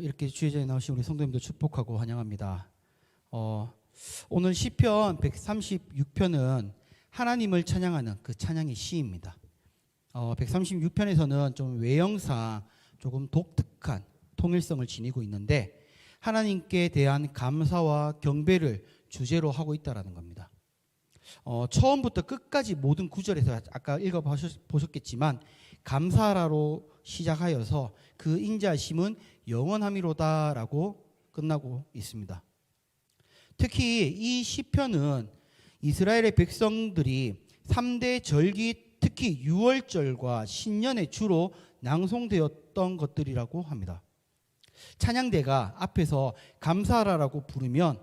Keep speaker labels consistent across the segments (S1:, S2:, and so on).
S1: 이렇게 주의자에 나오신 우리 성도님들 축복하고 환영합니다. 오늘 시편 136편은 하나님을 찬양하는 그 찬양의 시입니다. 136편에서는 좀 외형상 조금 독특한 통일성을 지니고 있는데 하나님께 대한 감사와 경배를 주제로 하고 있다는 겁니다. 처음부터 끝까지 모든 구절에서 아까 읽어보셨겠지만 감사라로 시작하여서 그 인자심은 영원함이로다라고 끝나고 있습니다. 특히 이 시편은 이스라엘의 백성들이 3대 절기, 특히 유월절과 신년에 주로 낭송되었던 것들이라고 합니다. 찬양대가 앞에서 감사하라고 부르면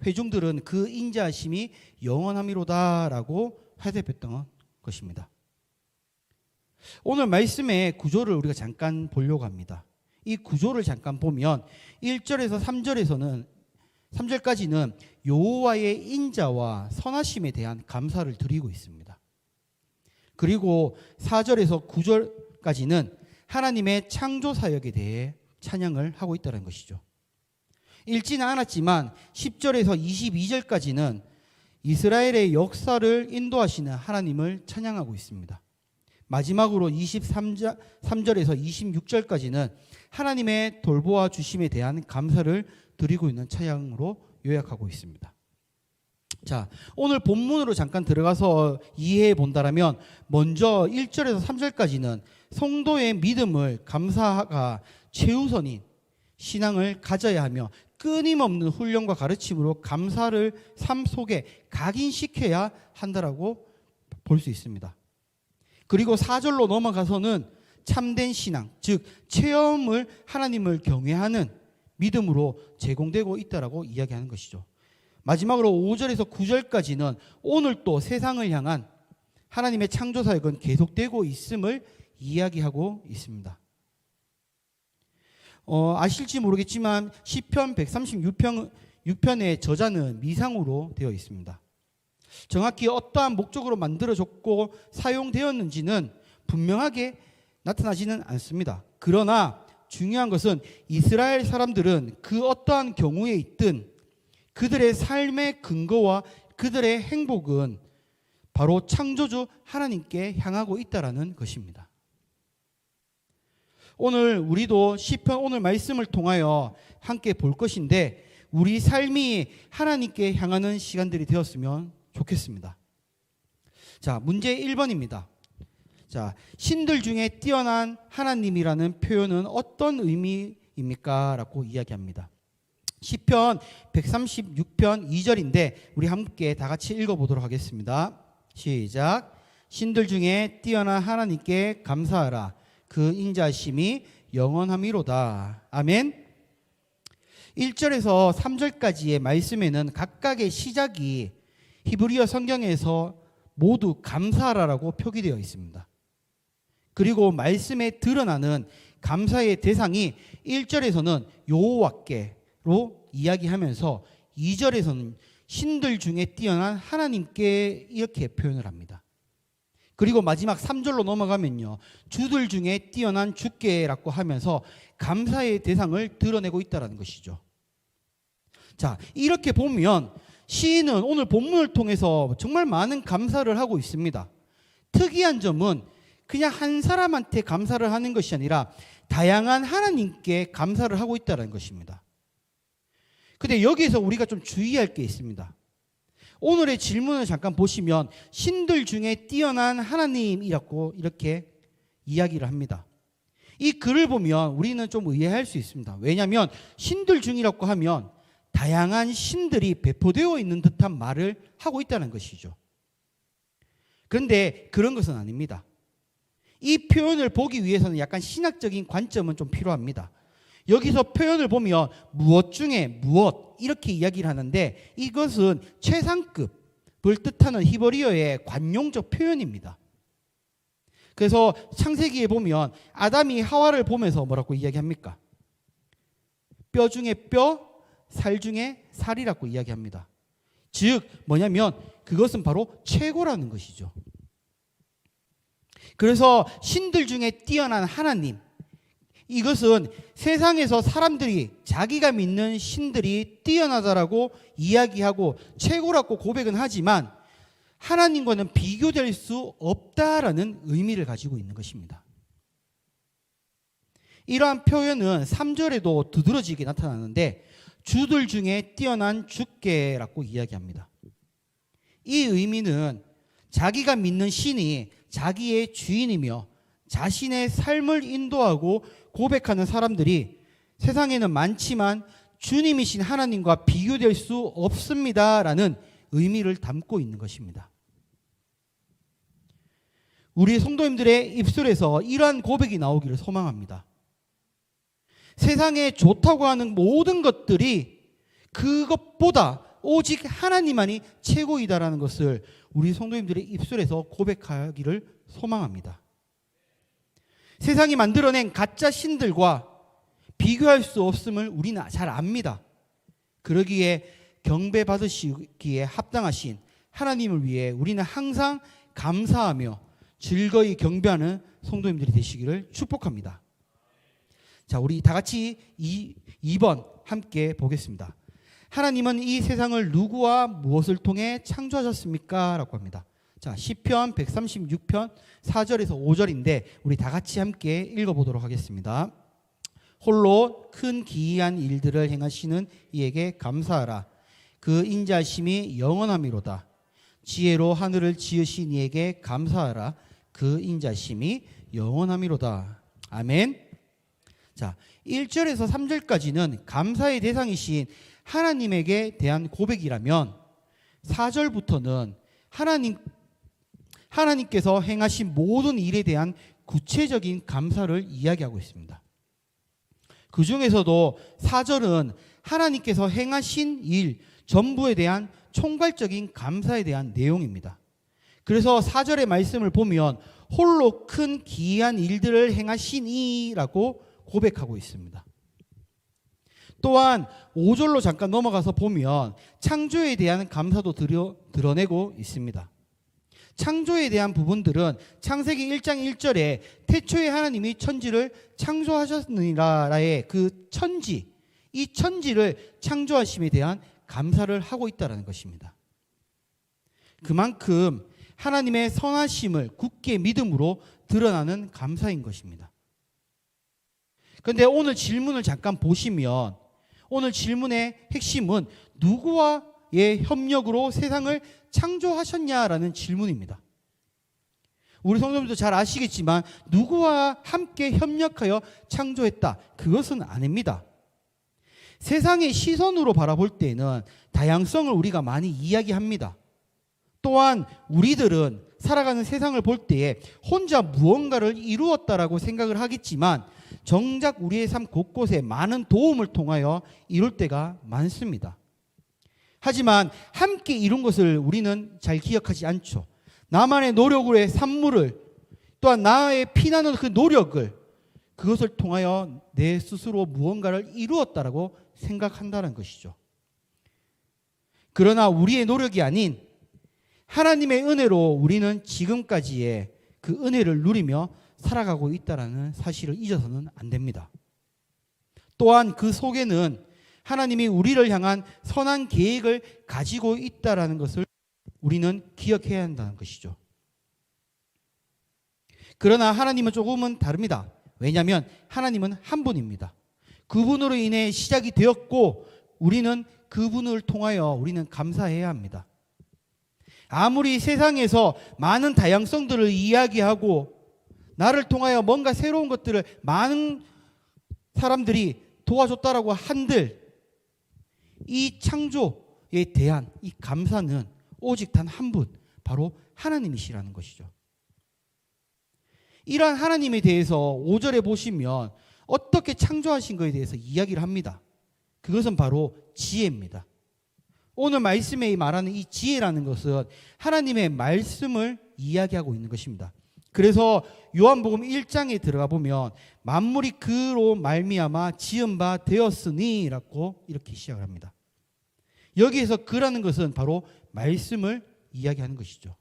S1: 회중들은 그 인자하심이 영원함이로다라고 화답했던 것입니다. 오늘 말씀의 구조를 우리가 잠깐 보려고 합니다. 이 구조를 잠깐 보면 1절에서 3절까지는 여호와의 인자와 선하심에 대한 감사를 드리고 있습니다. 그리고 4절에서 9절까지는 하나님의 창조 사역에 대해 찬양을 하고 있다는 것이죠. 읽지는 않았지만 10절에서 22절까지는 이스라엘의 역사를 인도하시는 하나님을 찬양하고 있습니다. 마지막으로 23절에서 26절까지는 하나님의 돌보아 주심에 대한 감사를 드리고 있는 찬양으로 요약하고 있습니다. 자, 오늘 본문으로 잠깐 들어가서 이해해 본다면 먼저 1절에서 3절까지는 성도의 믿음을 감사가 최우선인 신앙을 가져야 하며 끊임없는 훈련과 가르침으로 감사를 삶 속에 각인시켜야 한다라고 볼 수 있습니다. 그리고 4절로 넘어가서는 참된 신앙, 즉 체험을 하나님을 경외하는 믿음으로 제공되고 있다라고 이야기하는 것이죠. 마지막으로 5절에서 9절까지는 오늘 또 세상을 향한 하나님의 창조 사역은 계속되고 있음을 이야기하고 있습니다. 아실지 모르겠지만 시편 136편의 저자는 미상으로 되어 있습니다. 정확히 어떠한 목적으로 만들어졌고 사용되었는지는 분명하게 나타나지는 않습니다. 그러나 중요한 것은 이스라엘 사람들은 그 어떠한 경우에 있든 그들의 삶의 근거와 그들의 행복은 바로 창조주 하나님께 향하고 있다는 것입니다. 오늘 우리도 시편 오늘 말씀을 통하여 함께 볼 것인데 우리 삶이 하나님께 향하는 시간들이 되었으면 좋겠습니다. 자, 문제 1번입니다. 자, 신들 중에 뛰어난 하나님이라는 표현은 어떤 의미입니까? 라고 이야기합니다. 시편 136편 2절인데 우리 함께 다 같이 읽어보도록 하겠습니다. 시작. 신들 중에 뛰어난 하나님께 감사하라. 그 인자심이 영원함이로다. 아멘. 1절에서 3절까지의 말씀에는 각각의 시작이 히브리어 성경에서 모두 감사하라라고 표기되어 있습니다. 그리고 말씀에 드러나는 감사의 대상이 1절에서는 여호와께로 이야기하면서 2절에서는 신들 중에 뛰어난 하나님께 이렇게 표현을 합니다. 그리고 마지막 3절로 넘어가면요, 주들 중에 뛰어난 주께라고 하면서 감사의 대상을 드러내고 있다는 것이죠. 자, 이렇게 보면 시인은 오늘 본문을 통해서 정말 많은 감사를 하고 있습니다. 특이한 점은 그냥 한 사람한테 감사를 하는 것이 아니라 다양한 하나님께 감사를 하고 있다는 것입니다. 근데 여기에서 우리가 좀 주의할 게 있습니다. 오늘의 질문을 잠깐 보시면 신들 중에 뛰어난 하나님이라고 이렇게 이야기를 합니다. 이 글을 보면 우리는 좀 의아할 수 있습니다. 왜냐하면 신들 중이라고 하면 다양한 신들이 배포되어 있는 듯한 말을 하고 있다는 것이죠. 그런데 그런 것은 아닙니다. 이 표현을 보기 위해서는 약간 신학적인 관점은 좀 필요합니다. 여기서 표현을 보면 무엇 중에 무엇 이렇게 이야기를 하는데 이것은 최상급을 뜻하는 히브리어의 관용적 표현입니다. 그래서 창세기에 보면 아담이 하와를 보면서 뭐라고 이야기합니까? 뼈 중에 뼈, 살 중에 살이라고 이야기합니다. 즉 뭐냐면 그것은 바로 최고라는 것이죠. 그래서 신들 중에 뛰어난 하나님, 이것은 세상에서 사람들이 자기가 믿는 신들이 뛰어나다라고 이야기하고 최고라고 고백은 하지만 하나님과는 비교될 수 없다라는 의미를 가지고 있는 것입니다. 이러한 표현은 3절에도 두드러지게 나타나는데 주들 중에 뛰어난 주께라고 이야기합니다. 이 의미는 자기가 믿는 신이 자기의 주인이며 자신의 삶을 인도하고 고백하는 사람들이 세상에는 많지만 주님이신 하나님과 비교될 수 없습니다라는 의미를 담고 있는 것입니다. 우리 성도님들의 입술에서 이러한 고백이 나오기를 소망합니다. 세상에 좋다고 하는 모든 것들이 그것보다 오직 하나님만이 최고이다라는 것을 우리 성도님들의 입술에서 고백하기를 소망합니다. 세상이 만들어낸 가짜 신들과 비교할 수 없음을 우리는 잘 압니다. 그러기에 경배받으시기에 합당하신 하나님을 위해 우리는 항상 감사하며 즐거이 경배하는 성도님들이 되시기를 축복합니다. 자, 우리 다 같이 2번 함께 보겠습니다. 하나님은 이 세상을 누구와 무엇을 통해 창조하셨습니까? 라고 합니다. 자, 시편 136편 4절에서 5절인데 우리 다 같이 함께 읽어보도록 하겠습니다. 홀로 큰 기이한 일들을 행하시는 이에게 감사하라. 그 인자심이 영원함이로다. 지혜로 하늘을 지으신 이에게 감사하라. 그 인자심이 영원함이로다. 아멘. 자, 1절에서 3절까지는 감사의 대상이신 하나님에게 대한 고백이라면 4절부터는 하나님께서 행하신 모든 일에 대한 구체적인 감사를 이야기하고 있습니다. 그 중에서도 4절은 하나님께서 행하신 일 전부에 대한 총괄적인 감사에 대한 내용입니다. 그래서 4절의 말씀을 보면 홀로 큰 기이한 일들을 행하시니라고 고백하고 있습니다. 또한 5절로 잠깐 넘어가서 보면 창조에 대한 감사도 드러내고 있습니다. 창조에 대한 부분들은 창세기 1장 1절에 태초에 하나님이 천지를 창조하셨느니라의 그 천지, 이 천지를 창조하심에 대한 감사를 하고 있다는 것입니다. 그만큼 하나님의 선하심을 굳게 믿음으로 드러나는 감사인 것입니다. 그런데 오늘 질문을 잠깐 보시면 오늘 질문의 핵심은 누구와의 협력으로 세상을 창조하셨냐라는 질문입니다. 우리 성도님도 잘 아시겠지만 누구와 함께 협력하여 창조했다. 그것은 아닙니다. 세상의 시선으로 바라볼 때는 다양성을 우리가 많이 이야기합니다. 또한 우리들은 살아가는 세상을 볼 때에 혼자 무언가를 이루었다라고 생각을 하겠지만 정작 우리의 삶 곳곳에 많은 도움을 통하여 이룰 때가 많습니다. 하지만 함께 이룬 것을 우리는 잘 기억하지 않죠. 나만의 노력으로의 산물을 또한 나의 피나는 그 노력을 그것을 통하여 내 스스로 무언가를 이루었다라고 생각한다는 것이죠. 그러나 우리의 노력이 아닌 하나님의 은혜로 우리는 지금까지의 그 은혜를 누리며 살아가고 있다는 사실을 잊어서는 안 됩니다. 또한 그 속에는 하나님이 우리를 향한 선한 계획을 가지고 있다는 것을 우리는 기억해야 한다는 것이죠. 그러나 하나님은 조금은 다릅니다. 왜냐하면 하나님은 한 분입니다. 그분으로 인해 시작이 되었고 우리는 그분을 통하여 우리는 감사해야 합니다. 아무리 세상에서 많은 다양성들을 이야기하고 나를 통하여 뭔가 새로운 것들을 많은 사람들이 도와줬다라고 한들 이 창조에 대한 이 감사는 오직 단 한 분, 바로 하나님이시라는 것이죠. 이러한 하나님에 대해서 5절에 보시면 어떻게 창조하신 것에 대해서 이야기를 합니다. 그것은 바로 지혜입니다. 오늘 말씀에 말하는 이 지혜라는 것은 하나님의 말씀을 이야기하고 있는 것입니다. 그래서 요한복음 1장에 들어가 보면 만물이 그로 말미암아 지은 바 되었으니라고 이렇게 시작을 합니다. 여기에서 그라는 것은 바로 말씀을 이야기하는 것이죠.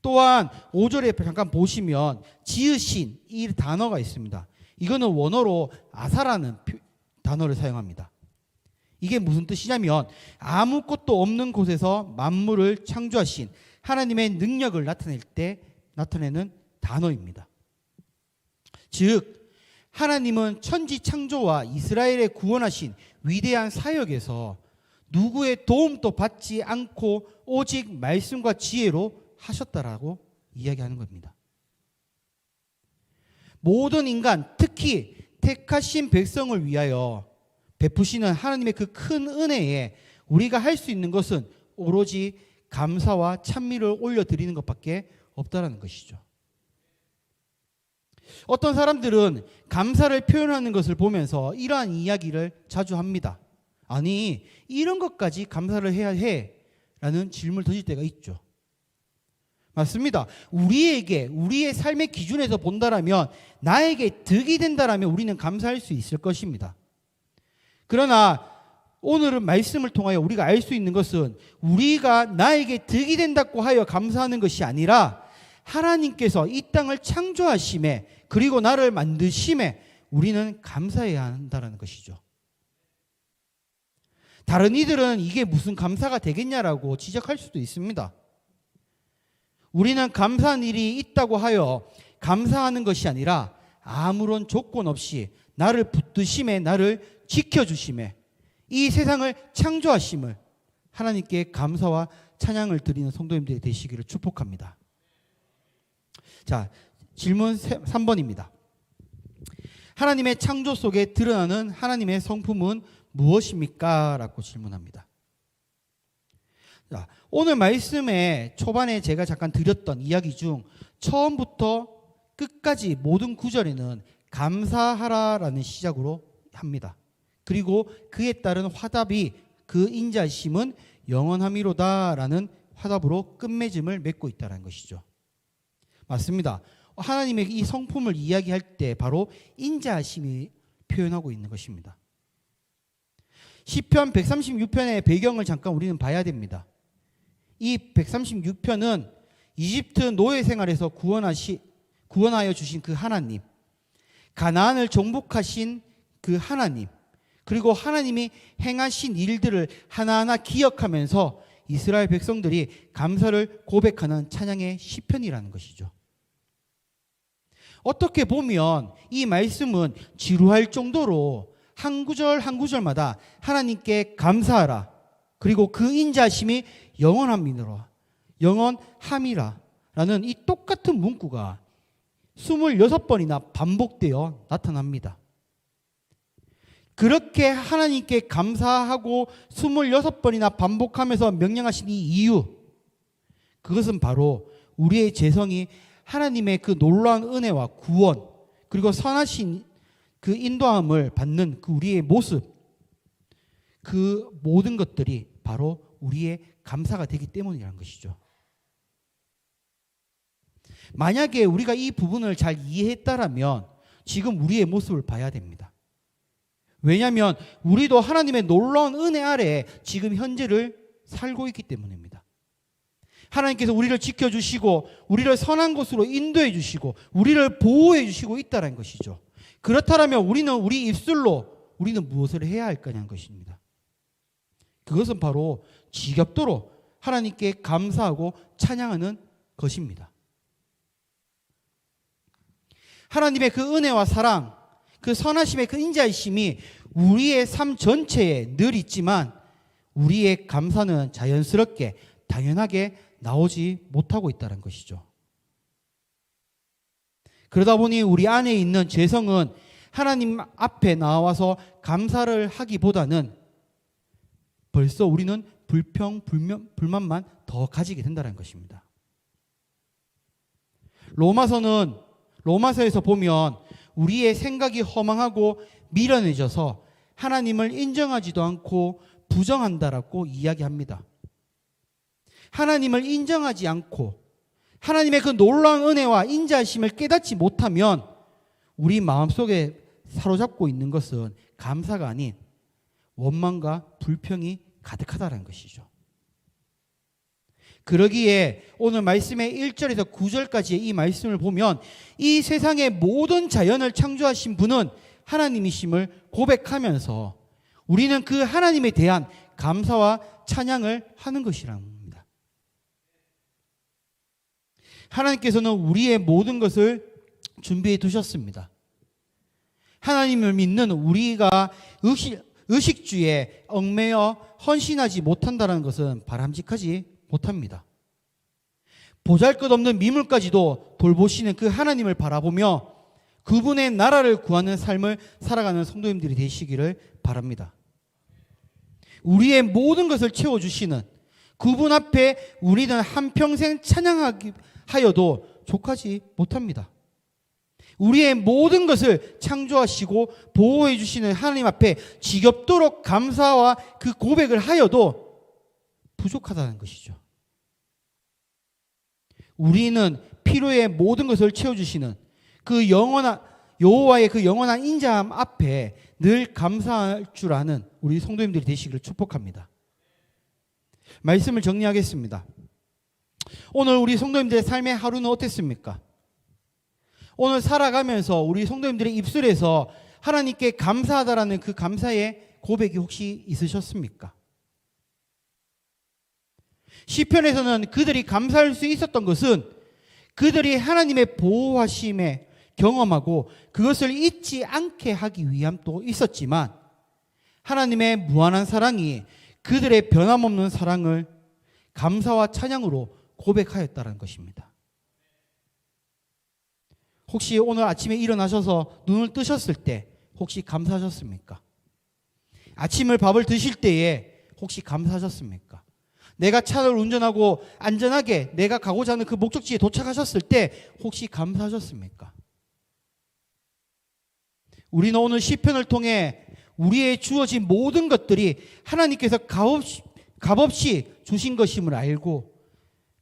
S1: 또한 5절에 잠깐 보시면 지으신 이 단어가 있습니다. 이거는 원어로 아사라는 단어를 사용합니다. 이게 무슨 뜻이냐면 아무것도 없는 곳에서 만물을 창조하신 하나님의 능력을 나타낼 때 나타내는 단어입니다. 즉 하나님은 천지 창조와 이스라엘의 구원하신 위대한 사역에서 누구의 도움도 받지 않고 오직 말씀과 지혜로 하셨다라고 이야기하는 겁니다. 모든 인간, 특히 택하신 백성을 위하여 베푸시는 하나님의 그 큰 은혜에 우리가 할 수 있는 것은 오로지 감사와 찬미를 올려드리는 것밖에 없다라는 것이죠. 어떤 사람들은 감사를 표현하는 것을 보면서 이러한 이야기를 자주 합니다. 아니, 이런 것까지 감사를 해야 해? 라는 질문을 던질 때가 있죠. 맞습니다. 우리의 삶의 기준에서 본다라면, 나에게 득이 된다라면 우리는 감사할 수 있을 것입니다. 그러나 오늘은 말씀을 통하여 우리가 알 수 있는 것은 우리가 나에게 득이 된다고 하여 감사하는 것이 아니라 하나님께서 이 땅을 창조하심에 그리고 나를 만드심에 우리는 감사해야 한다는 것이죠. 다른 이들은 이게 무슨 감사가 되겠냐라고 지적할 수도 있습니다. 우리는 감사한 일이 있다고 하여 감사하는 것이 아니라 아무런 조건 없이 나를 붙드심에, 나를 지켜주심에, 이 세상을 창조하심을 하나님께 감사와 찬양을 드리는 성도님들이 되시기를 축복합니다. 자, 질문 3번입니다. 하나님의 창조 속에 드러나는 하나님의 성품은 무엇입니까? 라고 질문합니다. 자, 오늘 말씀의 초반에 제가 잠깐 드렸던 이야기 중 처음부터 끝까지 모든 구절에는 감사하라라는 시작으로 합니다. 그리고 그에 따른 화답이 그 인자심은 영원함이로다라는 화답으로 끝맺음을 맺고 있다는 것이죠. 맞습니다. 하나님의 이 성품을 이야기할 때 바로 인자하심이 표현하고 있는 것입니다. 시편 136편의 배경을 잠깐 우리는 봐야 됩니다. 이 136편은 이집트 노예 생활에서 구원하여 주신 그 하나님, 가나안을 정복하신 그 하나님, 그리고 하나님이 행하신 일들을 하나하나 기억하면서 이스라엘 백성들이 감사를 고백하는 찬양의 시편이라는 것이죠. 어떻게 보면 이 말씀은 지루할 정도로 한 구절 한 구절마다 하나님께 감사하라, 그리고 그 인자심이 영원함이라, 영원함이라 라는 이 똑같은 문구가 26번이나 반복되어 나타납니다. 그렇게 하나님께 감사하고 26번이나 반복하면서 명령하신 이 이유, 그것은 바로 우리의 재성이 하나님의 그 놀라운 은혜와 구원, 그리고 선하신 그 인도함을 받는 그 우리의 모습, 그 모든 것들이 바로 우리의 감사가 되기 때문이라는 것이죠. 만약에 우리가 이 부분을 잘 이해했다라면 지금 우리의 모습을 봐야 됩니다. 왜냐하면 우리도 하나님의 놀라운 은혜 아래 지금 현재를 살고 있기 때문입니다. 하나님께서 우리를 지켜주시고 우리를 선한 곳으로 인도해 주시고 우리를 보호해 주시고 있다는 것이죠. 그렇다면 우리는 우리 입술로 우리는 무엇을 해야 할까냐는 것입니다. 그것은 바로 지겹도록 하나님께 감사하고 찬양하는 것입니다. 하나님의 그 은혜와 사랑, 그 선하심의 그 인자하심이 우리의 삶 전체에 늘 있지만 우리의 감사는 자연스럽게 당연하게 나오지 못하고 있다는 것이죠. 그러다 보니 우리 안에 있는 죄성은 하나님 앞에 나와서 감사를 하기보다는 벌써 우리는 불만만 더 가지게 된다는 것입니다. 로마서에서 보면 우리의 생각이 허망하고 미련해져서 하나님을 인정하지도 않고 부정한다라고 이야기합니다. 하나님을 인정하지 않고 하나님의 그 놀라운 은혜와 인자하심을 깨닫지 못하면 우리 마음속에 사로잡고 있는 것은 감사가 아닌 원망과 불평이 가득하다는 것이죠. 그러기에 오늘 말씀의 1절에서 9절까지의 이 말씀을 보면 이 세상의 모든 자연을 창조하신 분은 하나님이심을 고백하면서 우리는 그 하나님에 대한 감사와 찬양을 하는 것이랍니다. 하나님께서는 우리의 모든 것을 준비해 두셨습니다. 하나님을 믿는 우리가 의식주에 얽매여 헌신하지 못한다는 것은 바람직하지 못합니다. 보잘것없는 미물까지도 돌보시는 그 하나님을 바라보며 그분의 나라를 구하는 삶을 살아가는 성도님들이 되시기를 바랍니다. 우리의 모든 것을 채워주시는 그분 앞에 우리는 한평생 찬양하여도 족하지 못합니다. 우리의 모든 것을 창조하시고 보호해 주시는 하나님 앞에 지겹도록 감사와 그 고백을 하여도 부족하다는 것이죠. 우리는 필요의 모든 것을 채워주시는 그 영원한 여호와의 그 영원한 인자함 앞에 늘 감사할 줄 아는 우리 성도님들이 되시기를 축복합니다. 말씀을 정리하겠습니다. 오늘 우리 성도님들의 삶의 하루는 어땠습니까? 오늘 살아가면서 우리 성도님들의 입술에서 하나님께 감사하다라는 그 감사의 고백이 혹시 있으셨습니까? 시편에서는 그들이 감사할 수 있었던 것은 그들이 하나님의 보호하심에 경험하고 그것을 잊지 않게 하기 위함도 있었지만 하나님의 무한한 사랑이 그들의 변함없는 사랑을 감사와 찬양으로 고백하였다는 것입니다. 혹시 오늘 아침에 일어나셔서 눈을 뜨셨을 때 혹시 감사하셨습니까? 아침을 밥을 드실 때에 혹시 감사하셨습니까? 내가 차를 운전하고 안전하게 내가 가고자 하는 그 목적지에 도착하셨을 때 혹시 감사하셨습니까? 우리는 오늘 시편을 통해 우리의 주어진 모든 것들이 하나님께서 값없이 주신 것임을 알고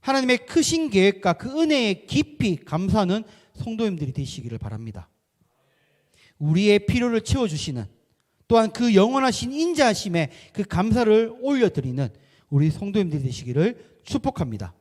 S1: 하나님의 크신 계획과 그 은혜에 깊이 감사하는 성도님들이 되시기를 바랍니다. 우리의 필요를 채워주시는 또한 그 영원하신 인자하심에 그 감사를 올려드리는 우리 성도님들이 되시기를 축복합니다.